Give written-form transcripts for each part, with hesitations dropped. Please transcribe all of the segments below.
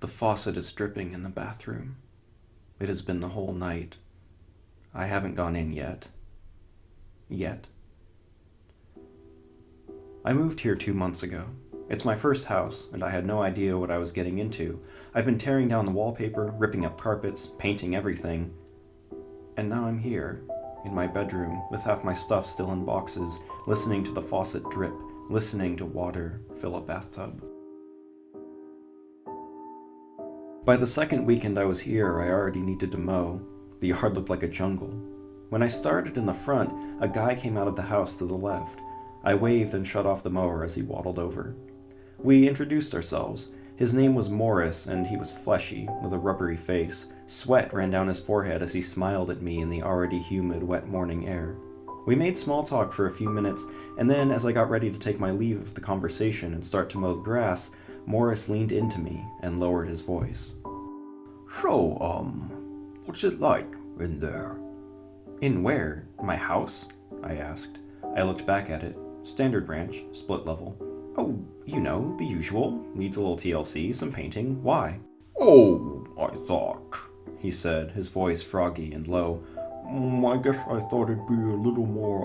The faucet is dripping in the bathroom. It has been the whole night. I haven't gone in yet. Yet. I moved here 2 months ago. It's my first house, and I had no idea what I was getting into. I've been tearing down the wallpaper, ripping up carpets, painting everything. And now I'm here, in my bedroom, with half my stuff still in boxes, listening to the faucet drip, listening to water fill a bathtub. By the second weekend I was here, I already needed to mow. The yard looked like a jungle. When I started in the front, a guy came out of the house to the left. I waved and shut off the mower as he waddled over. We introduced ourselves. His name was Morris, and he was fleshy, with a rubbery face. Sweat ran down his forehead as he smiled at me in the already humid, wet morning air. We made small talk for a few minutes, and then as I got ready to take my leave of the conversation and start to mow the grass, Morris leaned into me and lowered his voice. So, what's it like in there? In where? My house? I asked. I looked back at it. Standard ranch, split level. Oh, you know, the usual. Needs a little TLC, some painting. Why? Oh, I thought, He said, his voice froggy and low. I guess I thought it'd be a little more,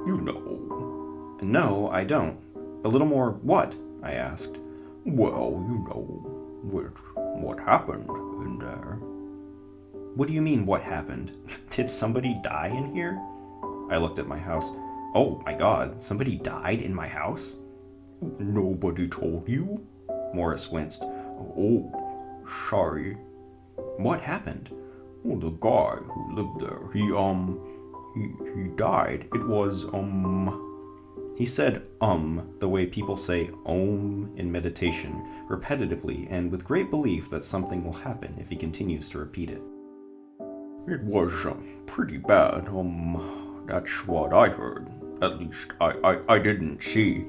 you know. No, I don't. A little more what? I asked. Well, you know, with what happened in there. What do you mean, what happened? Did somebody die in here? I looked at my house. Oh my god, somebody died in my house? Nobody told you? Morris winced. Oh, sorry. What happened? Well, the guy who lived there, he died. It was, He said, the way people say in meditation, repetitively and with great belief that something will happen if he continues to repeat it. It was, pretty bad, that's what I heard. At least, I didn't see.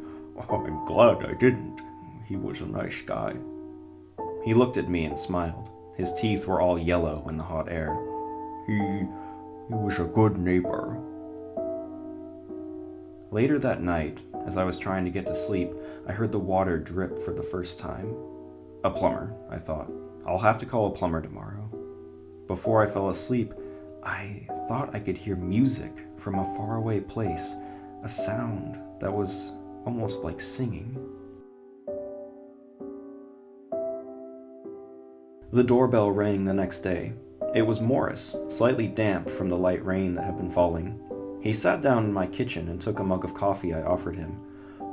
I'm glad I didn't. He was a nice guy. He looked at me and smiled. His teeth were all yellow in the hot air. He was a good neighbor. Later that night, as I was trying to get to sleep, I heard the water drip for the first time. A plumber, I thought. I'll have to call a plumber tomorrow. Before I fell asleep, I thought I could hear music from a faraway place, a sound that was almost like singing. The doorbell rang the next day. It was Morris, slightly damp from the light rain that had been falling. He sat down in my kitchen and took a mug of coffee I offered him.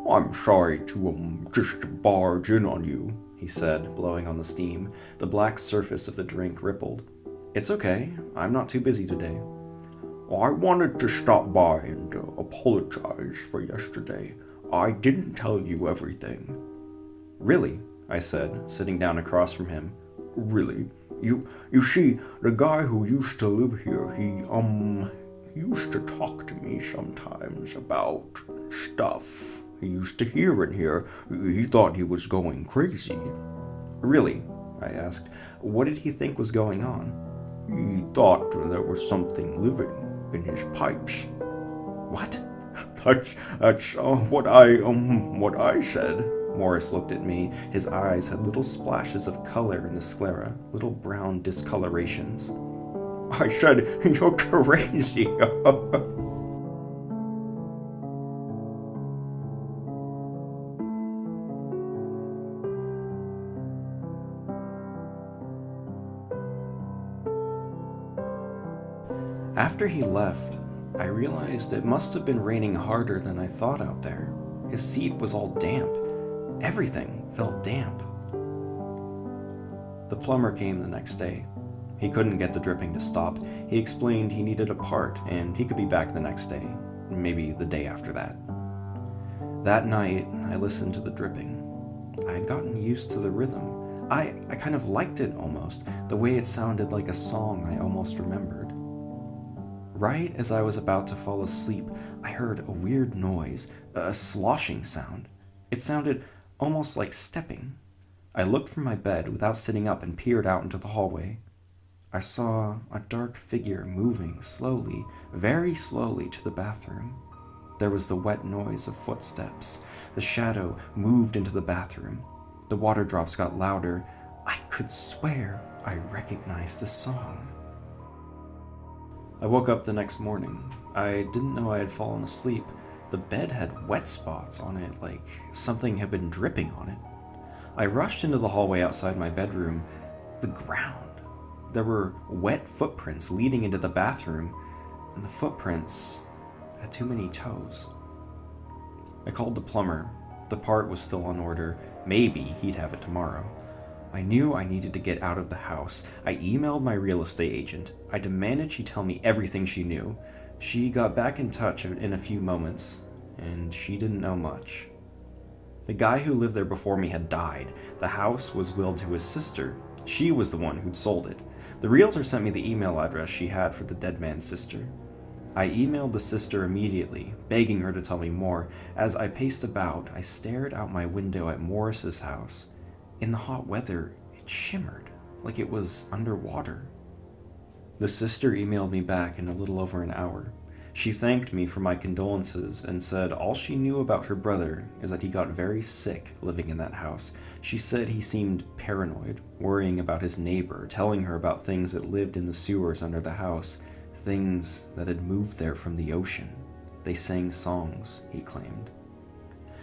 I'm sorry to, just barge in on you, he said, blowing on the steam. The black surface of the drink rippled. It's okay. I'm not too busy today. I wanted to stop by and apologize for yesterday. I didn't tell you everything. Really? I said, sitting down across from him. Really? You see, the guy who used to live here, he used to talk to me sometimes about stuff he used to hear in here. He thought he was going crazy. Really? I asked. What did he think was going on? He thought there was something living in his pipes. What? That's what I said. Morris looked at me. His eyes had little splashes of color in the sclera, little brown discolorations. I said, you're crazy. After he left, I realized it must have been raining harder than I thought out there. His seat was all damp. Everything felt damp. The plumber came the next day. He couldn't get the dripping to stop. He explained he needed a part and he could be back the next day, maybe the day after that. That night, I listened to the dripping. I had gotten used to the rhythm. I kind of liked it almost, the way it sounded like a song I almost remembered. Right as I was about to fall asleep, I heard a weird noise, a sloshing sound. It sounded almost like stepping. I looked from my bed without sitting up and peered out into the hallway. I saw a dark figure moving slowly, very slowly to the bathroom. There was the wet noise of footsteps. The shadow moved into the bathroom. The water drops got louder. I could swear I recognized the song. I woke up the next morning. I didn't know I had fallen asleep. The bed had wet spots on it, like something had been dripping on it. I rushed into the hallway outside my bedroom. The ground. There were wet footprints leading into the bathroom, and the footprints had too many toes. I called the plumber. The part was still on order. Maybe he'd have it tomorrow. I knew I needed to get out of the house. I emailed my real estate agent. I demanded she tell me everything she knew. She got back in touch in a few moments, and she didn't know much. The guy who lived there before me had died. The house was willed to his sister. She was the one who'd sold it. The realtor sent me the email address she had for the dead man's sister. I emailed the sister immediately, begging her to tell me more. As I paced about, I stared out my window at Morris's house. In the hot weather, it shimmered, like it was underwater. The sister emailed me back in a little over an hour. She thanked me for my condolences and said all she knew about her brother is that he got very sick living in that house. She said he seemed paranoid, worrying about his neighbor, telling her about things that lived in the sewers under the house, things that had moved there from the ocean. They sang songs, he claimed.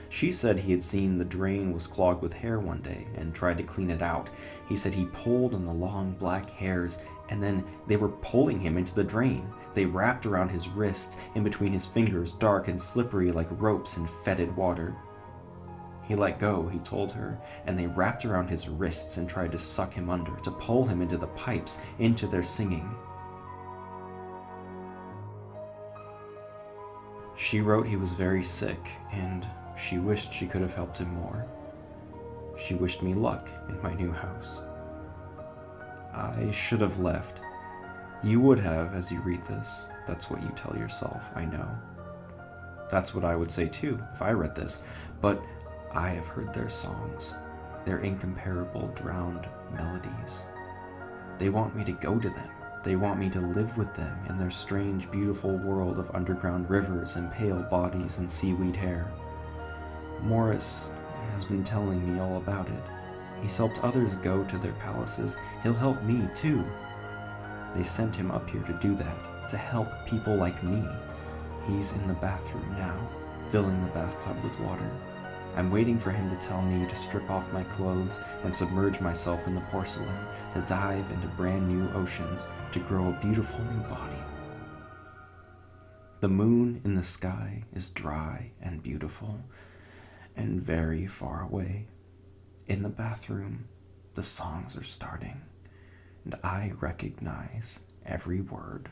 She said he had seen the drain was clogged with hair one day and tried to clean it out. He said he pulled on the long black hairs, and then they were pulling him into the drain. They wrapped around his wrists, in between his fingers, dark and slippery like ropes in fetid water. He let go, he told her, and they wrapped around his wrists and tried to suck him under, to pull him into the pipes, into their singing. She wrote he was very sick, and she wished she could have helped him more. She wished me luck in my new house. I should have left. You would have as you read this. That's what you tell yourself, I know. That's what I would say too if I read this, but I have heard their songs, their incomparable drowned melodies. They want me to go to them. They want me to live with them in their strange, beautiful world of underground rivers and pale bodies and seaweed hair. Morris has been telling me all about it. He's helped others go to their palaces. He'll help me too. They sent him up here to do that, to help people like me. He's in the bathroom now, filling the bathtub with water. I'm waiting for him to tell me to strip off my clothes and submerge myself in the porcelain, to dive into brand new oceans, to grow a beautiful new body. The moon in the sky is dry and beautiful, and very far away. In the bathroom, the songs are starting, and I recognize every word.